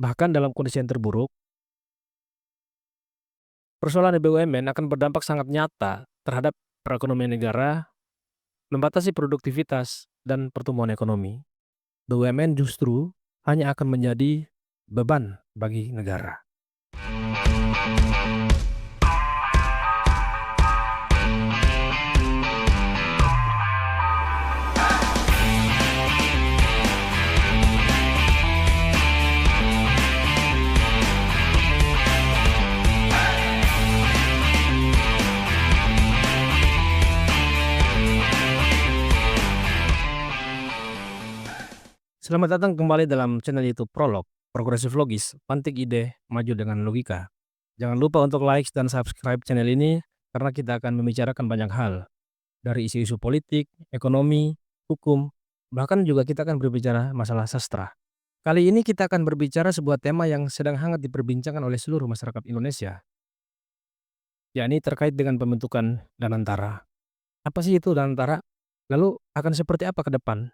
Bahkan dalam kondisi yang terburuk, persoalan di BUMN akan berdampak sangat nyata terhadap perekonomian negara, membatasi produktivitas dan pertumbuhan ekonomi. BUMN justru hanya akan menjadi beban bagi negara. Selamat datang kembali dalam channel YouTube Prolog, Progresif Logis, Pantik Ide, Maju dengan Logika. Jangan lupa untuk like dan subscribe channel ini karena kita akan membicarakan banyak hal, dari isu-isu politik, ekonomi, hukum, bahkan juga kita akan berbicara masalah sastra. Kali ini kita akan berbicara sebuah tema yang sedang hangat diperbincangkan oleh seluruh masyarakat Indonesia, yakni terkait dengan pembentukan Danantara. Apa sih itu Danantara? Lalu akan seperti apa ke depan?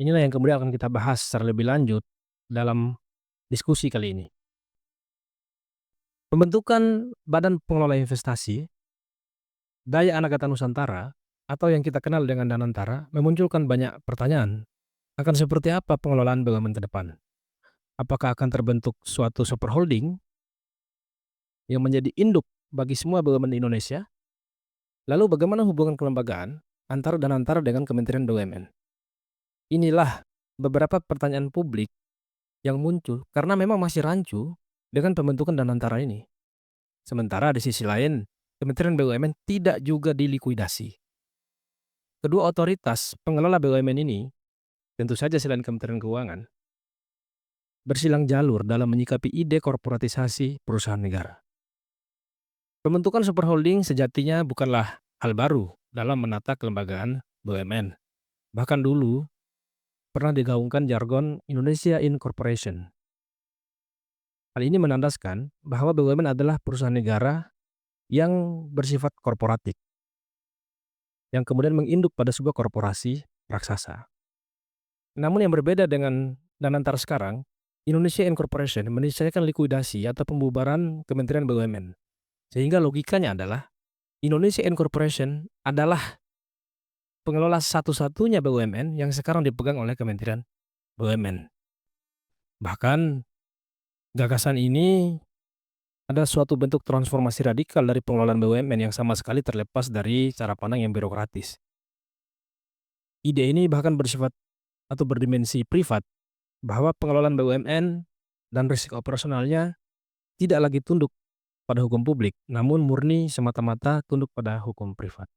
Inilah yang kemudian akan kita bahas secara lebih lanjut dalam diskusi kali ini. Pembentukan Badan Pengelola Investasi Daya Anak Kata Nusantara atau yang kita kenal dengan Danantara memunculkan banyak pertanyaan. Akan seperti apa pengelolaan BUMN ke depan? Apakah akan terbentuk suatu super holding yang menjadi induk bagi semua BUMN di Indonesia? Lalu bagaimana hubungan kelembagaan antara Danantara dengan Kementerian BUMN? Inilah beberapa pertanyaan publik yang muncul karena memang masih rancu dengan pembentukan Danantara ini. Sementara di sisi lain, Kementerian BUMN tidak juga dilikuidasi. Kedua otoritas pengelola BUMN ini, tentu saja selain Kementerian Keuangan, bersilang jalur dalam menyikapi ide korporatisasi perusahaan negara. Pembentukan superholding sejatinya bukanlah hal baru dalam menata kelembagaan BUMN. Bahkan dulu pernah digaungkan jargon Indonesia Incorporation. Hal ini menandaskan bahwa BUMN adalah perusahaan negara yang bersifat korporatif, yang kemudian menginduk pada sebuah korporasi raksasa. Namun yang berbeda dengan Danantara sekarang, Indonesia Incorporation meniscayakan likuidasi atau pembubaran Kementerian BUMN. Sehingga logikanya adalah Indonesia Incorporation adalah pengelola satu-satunya BUMN yang sekarang dipegang oleh Kementerian BUMN. Bahkan gagasan ini ada suatu bentuk transformasi radikal dari pengelolaan BUMN yang sama sekali terlepas dari cara pandang yang birokratis. Ide ini bahkan bersifat atau berdimensi privat, bahwa pengelolaan BUMN dan risiko operasionalnya tidak lagi tunduk pada hukum publik, namun murni semata-mata tunduk pada hukum privat.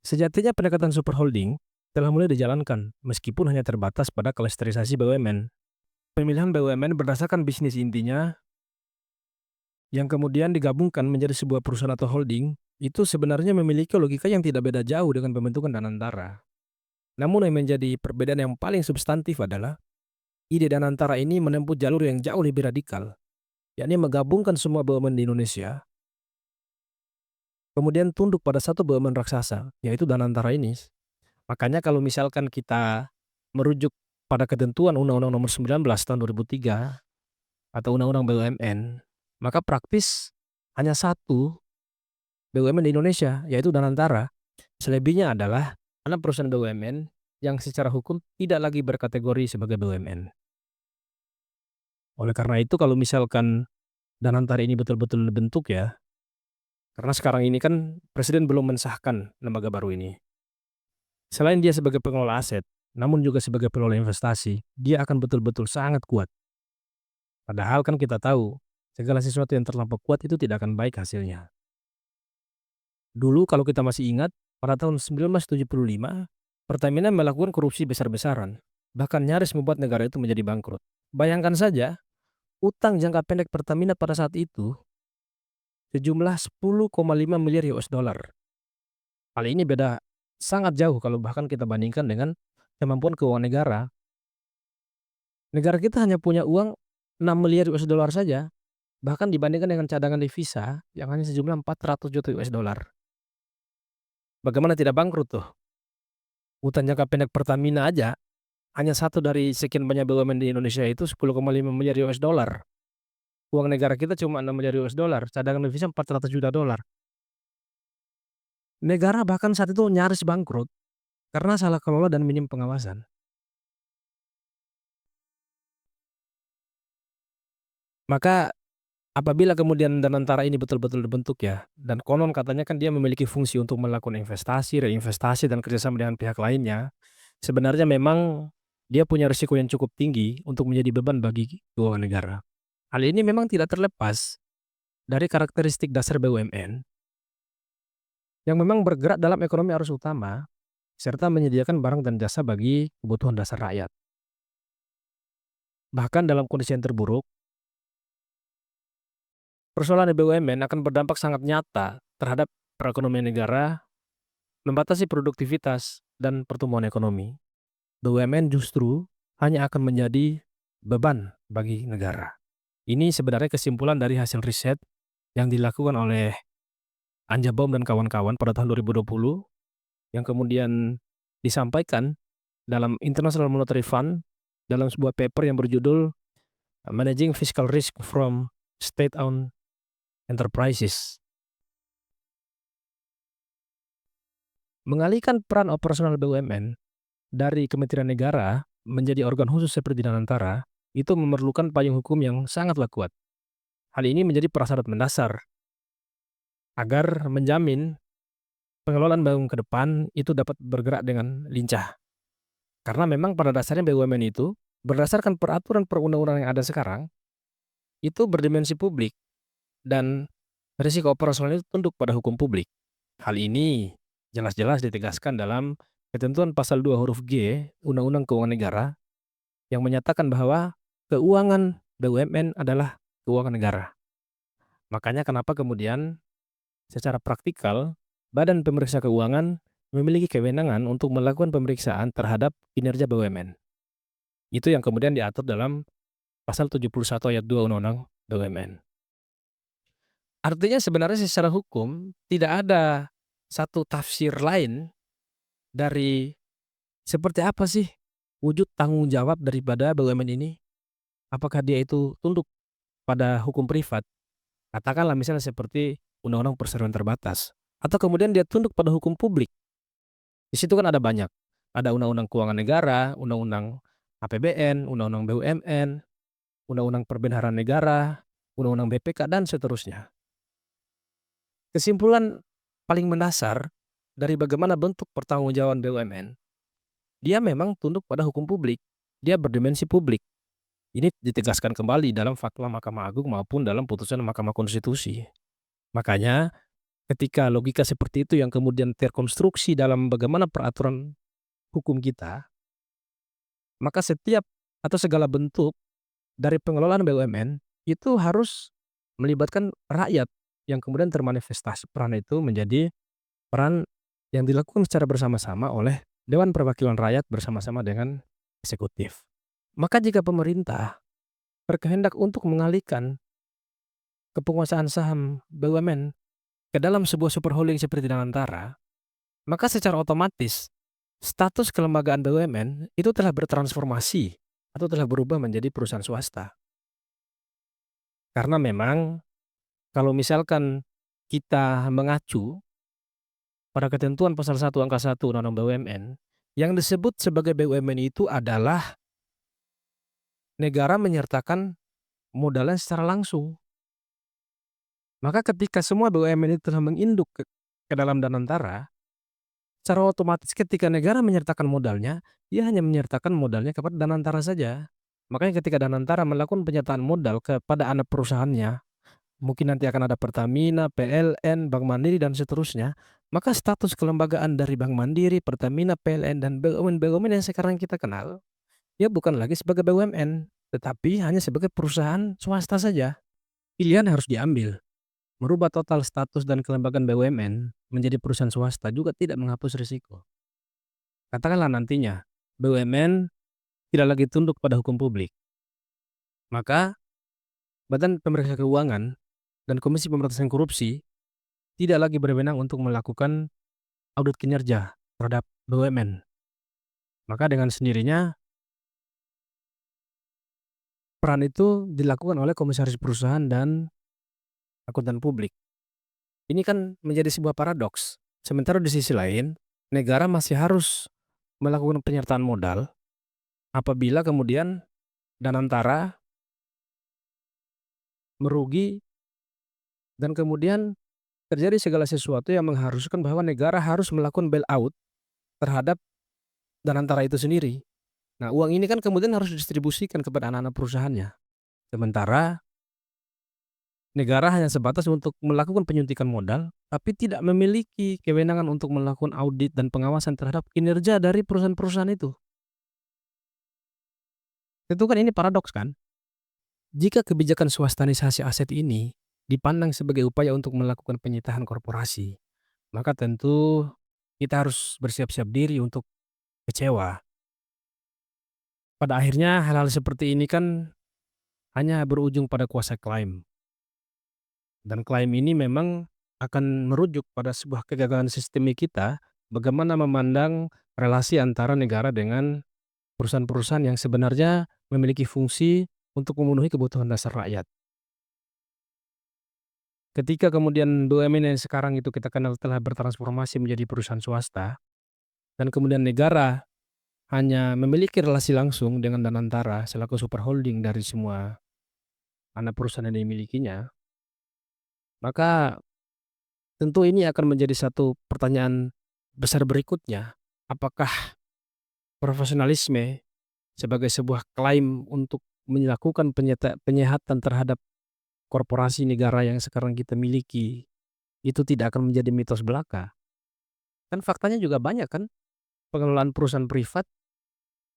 Sejatinya pendekatan superholding telah mulai dijalankan, meskipun hanya terbatas pada klasterisasi BUMN. Pemilihan BUMN berdasarkan bisnis intinya yang kemudian digabungkan menjadi sebuah perusahaan atau holding, itu sebenarnya memiliki logika yang tidak beda jauh dengan pembentukan Danantara. Namun yang menjadi perbedaan yang paling substantif adalah ide Danantara ini menempuh jalur yang jauh lebih radikal, yakni menggabungkan semua BUMN di Indonesia, kemudian tunduk pada satu BUMN raksasa, yaitu Danantara ini. Makanya kalau misalkan kita merujuk pada ketentuan Undang-Undang Nomor 19 Tahun 2003 atau Undang-Undang BUMN, maka praktis hanya satu BUMN di Indonesia, yaitu Danantara. Selebihnya adalah anak perusahaan BUMN yang secara hukum tidak lagi berkategori sebagai BUMN. Oleh karena itu kalau misalkan Danantara ini betul-betul dibentuk ya, karena sekarang ini kan Presiden belum mensahkan lembaga baru ini. Selain dia sebagai pengelola aset, namun juga sebagai pengelola investasi, dia akan betul-betul sangat kuat. Padahal kan kita tahu, segala sesuatu yang terlampau kuat itu tidak akan baik hasilnya. Dulu kalau kita masih ingat, pada tahun 1975, Pertamina melakukan korupsi besar-besaran, bahkan nyaris membuat negara itu menjadi bangkrut. Bayangkan saja, utang jangka pendek Pertamina pada saat itu sejumlah 10,5 miliar US dollar. Hal ini beda sangat jauh kalau bahkan kita bandingkan dengan kemampuan keuangan negara. Negara kita hanya punya uang 6 miliar US dollar saja, bahkan dibandingkan dengan cadangan devisa yang hanya sejumlah 400 juta US dollar. Bagaimana tidak bangkrut tuh? Utang jangka pendek Pertamina aja hanya satu dari sekian banyak BUMN di Indonesia itu 10,5 miliar US dollar. uang negara kita cuma $6 miliar, cadangan devisa $400 juta. Negara bahkan saat itu nyaris bangkrut karena salah kelola dan minim pengawasan. Maka apabila kemudian Danantara ini betul-betul dibentuk ya, dan konon katanya kan dia memiliki fungsi untuk melakukan investasi, reinvestasi, dan kerjasama dengan pihak lainnya, sebenarnya memang dia punya risiko yang cukup tinggi untuk menjadi beban bagi keuangan negara. Hal ini memang tidak terlepas dari karakteristik dasar BUMN yang memang bergerak dalam ekonomi arus utama, serta menyediakan barang dan jasa bagi kebutuhan dasar rakyat. Bahkan dalam kondisi yang terburuk, persoalan BUMN akan berdampak sangat nyata terhadap perekonomian negara, membatasi produktivitas dan pertumbuhan ekonomi. BUMN justru hanya akan menjadi beban bagi negara. Ini sebenarnya kesimpulan dari hasil riset yang dilakukan oleh Anja Baum dan kawan-kawan pada tahun 2020, yang kemudian disampaikan dalam International Monetary Fund dalam sebuah paper yang berjudul Managing Fiscal Risk from State-Owned Enterprises. Mengalihkan peran operasional BUMN dari Kementerian Negara menjadi organ khusus seperti Danantara itu memerlukan payung hukum yang sangatlah kuat. Hal ini menjadi prasyarat mendasar agar menjamin pengelolaan BUMN ke depan itu dapat bergerak dengan lincah. Karena memang pada dasarnya BUMN itu berdasarkan peraturan perundang-undangan yang ada sekarang itu berdimensi publik dan risiko operasional itu tunduk pada hukum publik. Hal ini jelas-jelas ditegaskan dalam ketentuan pasal 2 huruf G Undang-Undang Keuangan Negara yang menyatakan bahwa keuangan BUMN adalah keuangan negara. Makanya kenapa kemudian secara praktikal Badan Pemeriksa Keuangan memiliki kewenangan untuk melakukan pemeriksaan terhadap kinerja BUMN. Itu yang kemudian diatur dalam pasal 71 ayat 2 Undang-Undang BUMN. Artinya sebenarnya secara hukum tidak ada satu tafsir lain dari seperti apa sih wujud tanggung jawab daripada BUMN ini. Apakah dia itu tunduk pada hukum privat? Katakanlah misalnya seperti Undang-Undang Perseroan Terbatas. Atau kemudian dia tunduk pada hukum publik. Di situ kan ada banyak. Ada Undang-Undang Keuangan Negara, Undang-Undang APBN, Undang-Undang BUMN, Undang-Undang Perbendaharaan Negara, Undang-Undang BPK, dan seterusnya. Kesimpulan paling mendasar dari bagaimana bentuk pertanggungjawaban BUMN, dia memang tunduk pada hukum publik. Dia berdimensi publik. Ini ditegaskan kembali dalam fatwa Mahkamah Agung maupun dalam putusan Mahkamah Konstitusi. Makanya ketika logika seperti itu yang kemudian terkonstruksi dalam bagaimana peraturan hukum kita, maka setiap atau segala bentuk dari pengelolaan BUMN itu harus melibatkan rakyat yang kemudian termanifestasi peran itu menjadi peran yang dilakukan secara bersama-sama oleh Dewan Perwakilan Rakyat bersama-sama dengan eksekutif. Maka jika pemerintah berkehendak untuk mengalihkan kepenguasaan saham BUMN ke dalam sebuah superholding seperti Danantara, maka secara otomatis status kelembagaan BUMN itu telah bertransformasi atau telah berubah menjadi perusahaan swasta. Karena memang kalau misalkan kita mengacu pada ketentuan pasal 1 angka 1 Undang-Undang BUMN, yang disebut sebagai BUMN itu adalah negara menyertakan modalnya secara langsung. Maka ketika semua BUMN itu telah menginduk ke dalam Danantara, secara otomatis ketika negara menyertakan modalnya, dia hanya menyertakan modalnya kepada Danantara saja. Makanya ketika Danantara melakukan penyertaan modal kepada anak perusahaannya, mungkin nanti akan ada Pertamina, PLN, Bank Mandiri, dan seterusnya, maka status kelembagaan dari Bank Mandiri, Pertamina, PLN, dan BUMN-BUMN yang sekarang kita kenal, ya bukan lagi sebagai BUMN, tetapi hanya sebagai perusahaan swasta saja. Pilihan harus diambil. Merubah total status dan kelembagaan BUMN menjadi perusahaan swasta juga tidak menghapus risiko. Katakanlah nantinya BUMN tidak lagi tunduk pada hukum publik, maka Badan Pemeriksa Keuangan dan Komisi Pemberantasan Korupsi tidak lagi berwenang untuk melakukan audit kinerja terhadap BUMN. Maka dengan sendirinya peran itu dilakukan oleh komisaris perusahaan dan akuntan publik. Ini kan menjadi sebuah paradoks. Sementara di sisi lain, negara masih harus melakukan penyertaan modal apabila kemudian Danantara merugi dan kemudian terjadi segala sesuatu yang mengharuskan bahwa negara harus melakukan bailout terhadap Danantara itu sendiri. Nah, uang ini kan kemudian harus didistribusikan kepada anak-anak perusahaannya. Sementara negara hanya sebatas untuk melakukan penyuntikan modal, tapi tidak memiliki kewenangan untuk melakukan audit dan pengawasan terhadap kinerja dari perusahaan-perusahaan itu. Tentu kan ini paradoks kan? Jika kebijakan swastanisasi aset ini dipandang sebagai upaya untuk melakukan penyitaan korporasi, maka tentu kita harus bersiap-siap diri untuk kecewa. Pada akhirnya hal-hal seperti ini kan hanya berujung pada kuasa klaim. Dan klaim ini memang akan merujuk pada sebuah kegagalan sistemik kita, bagaimana memandang relasi antara negara dengan perusahaan-perusahaan yang sebenarnya memiliki fungsi untuk memenuhi kebutuhan dasar rakyat. Ketika kemudian BUMN yang sekarang itu kita kenal telah bertransformasi menjadi perusahaan swasta, dan kemudian negara hanya memiliki relasi langsung dengan Danantara selaku superholding dari semua anak perusahaan yang dimilikinya, maka tentu ini akan menjadi satu pertanyaan besar berikutnya. Apakah profesionalisme sebagai sebuah klaim untuk melakukan penyehatan terhadap korporasi negara yang sekarang kita miliki, itu tidak akan menjadi mitos belaka? Kan faktanya juga banyak kan pengelolaan perusahaan privat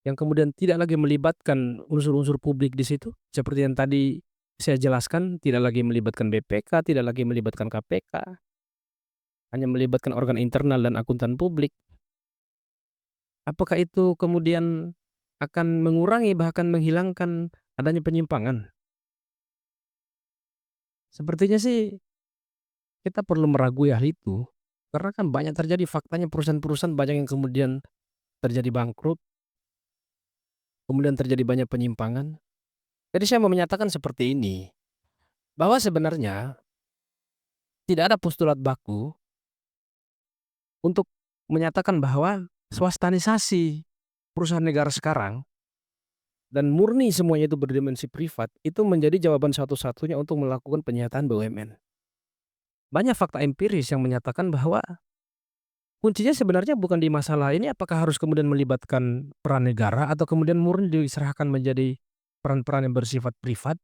yang kemudian tidak lagi melibatkan unsur-unsur publik di situ, seperti yang tadi saya jelaskan, tidak lagi melibatkan BPK, tidak lagi melibatkan KPK, hanya melibatkan organ internal dan akuntan publik. Apakah itu kemudian akan mengurangi bahkan menghilangkan adanya penyimpangan? Sepertinya sih kita perlu meragui hal itu, karena kan banyak terjadi faktanya perusahaan-perusahaan banyak yang kemudian terjadi bangkrut, kemudian terjadi banyak penyimpangan. Jadi saya mau menyatakan seperti ini, bahwa sebenarnya tidak ada postulat baku untuk menyatakan bahwa swastanisasi perusahaan negara sekarang dan murni semuanya itu berdimensi privat, itu menjadi jawaban satu-satunya untuk melakukan penyitaan BUMN. Banyak fakta empiris yang menyatakan bahwa kuncinya sebenarnya bukan di masalah ini apakah harus kemudian melibatkan peran negara atau kemudian murni diserahkan menjadi peran-peran yang bersifat privat.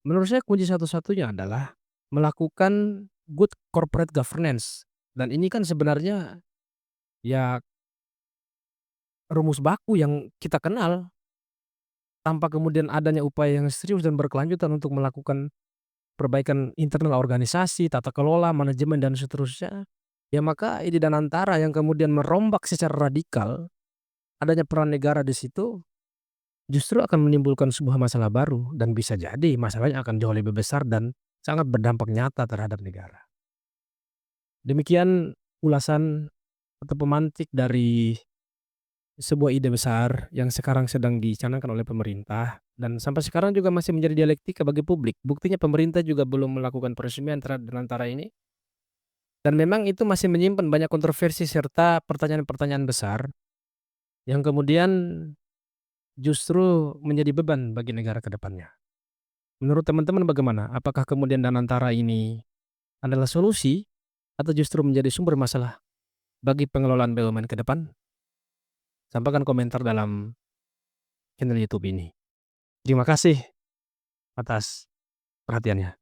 Menurut saya kunci satu-satunya adalah melakukan good corporate governance. Dan ini kan sebenarnya ya rumus baku yang kita kenal, tanpa kemudian adanya upaya yang serius dan berkelanjutan untuk melakukan perbaikan internal organisasi, tata kelola, manajemen, dan seterusnya, ya maka ide Danantara yang kemudian merombak secara radikal adanya peran negara di situ, justru akan menimbulkan sebuah masalah baru dan bisa jadi masalahnya akan jauh lebih besar dan sangat berdampak nyata terhadap negara. Demikian ulasan atau pemantik dari sebuah ide besar yang sekarang sedang dicanangkan oleh pemerintah dan sampai sekarang juga masih menjadi dialektika bagi publik. Buktinya pemerintah juga belum melakukan peresmian terhadap Danantara ini dan memang itu masih menyimpan banyak kontroversi serta pertanyaan-pertanyaan besar yang kemudian justru menjadi beban bagi negara ke depannya. Menurut teman-teman bagaimana? Apakah kemudian Danantara ini adalah solusi atau justru menjadi sumber masalah bagi pengelolaan BUMN ke depan? Sampaikan komentar dalam channel YouTube ini. Terima kasih atas perhatiannya.